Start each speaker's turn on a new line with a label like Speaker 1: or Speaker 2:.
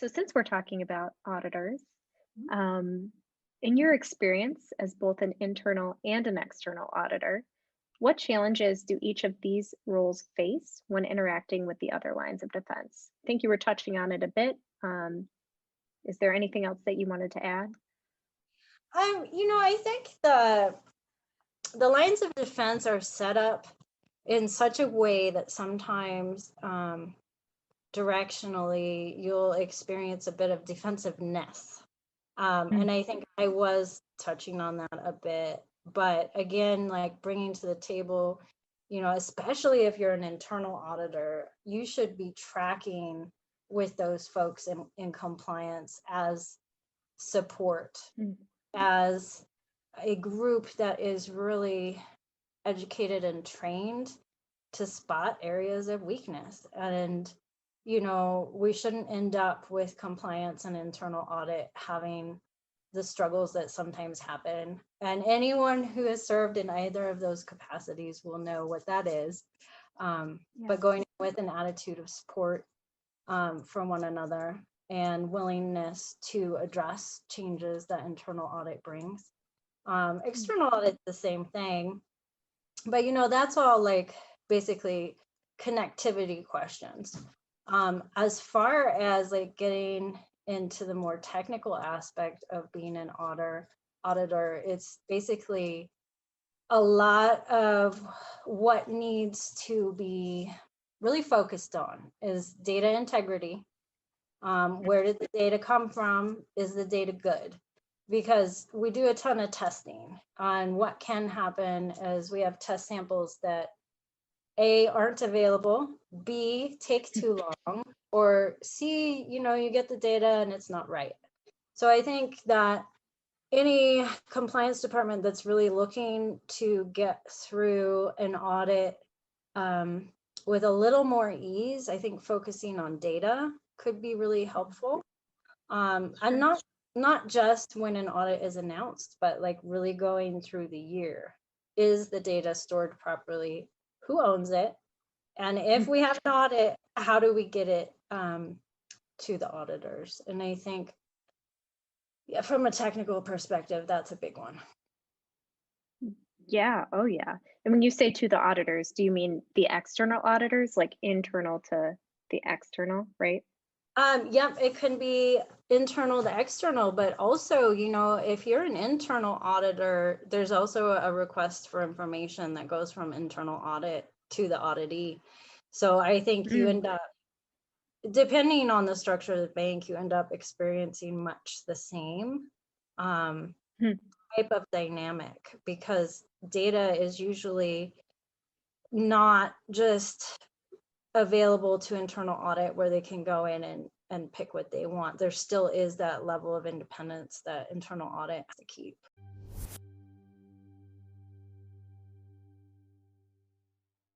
Speaker 1: So since we're talking about auditors,
Speaker 2: Mhm.
Speaker 1: um, in your experience as both an internal and an external auditor, what challenges do each of these roles face when interacting with the other lines of defense? I think you were touching on it a bit. Is there anything else that you wanted to add?
Speaker 2: I think the lines of defense are set up in such a way that sometimes directionally you'll experience a bit of defensiveness. And
Speaker 1: Mm.
Speaker 2: I think I was touching on that a bit. But again, like bringing to the table, especially if you're an internal auditor, you should be tracking with those folks in compliance as support,
Speaker 1: Mm.
Speaker 2: as a group that is really educated and trained to spot areas of weakness. And, we shouldn't end up with compliance and internal audit having the struggles that sometimes happen. And anyone who has served in either of those capacities will know what that is.
Speaker 1: Yeah.
Speaker 2: But going in with an attitude of support from one another and willingness to address changes that internal audit brings.
Speaker 1: Mm.
Speaker 2: External audit, the same thing, but that's all like basically connectivity questions. As far as like getting into the more technical aspect of being an auditor, it's basically a lot of what needs to be really focused on is data integrity. Where did the data come from? Is the data good? Because we do a ton of testing on what can happen as we have test samples that A, aren't available, B, take too long, or C, you get the data and it's not right. So I think that any compliance department that's really looking to get through an audit with a little more ease, I think focusing on data could be really helpful. And
Speaker 1: Sure.
Speaker 2: not just when an audit is announced, but like really going through the year. Is the data stored properly? Who owns it? And if
Speaker 1: Mm.
Speaker 2: we have an audit, how do we get it to the auditors? And I think, yeah, from a technical perspective, that's a big one.
Speaker 1: Yeah. Oh, yeah. And when you say to the auditors, do you mean the external auditors, like internal to the external, right?
Speaker 2: Yep, it can be internal to external, but also, if you're an internal auditor, there's also a request for information that goes from internal audit to the auditee. So I think you
Speaker 1: Mm.
Speaker 2: end up, depending on the structure of the bank, you end up experiencing much the same um,
Speaker 1: Hmm.
Speaker 2: type of dynamic because data is usually not just available to internal audit where they can go in and pick what they want. There still is that level of independence that internal audit has to keep.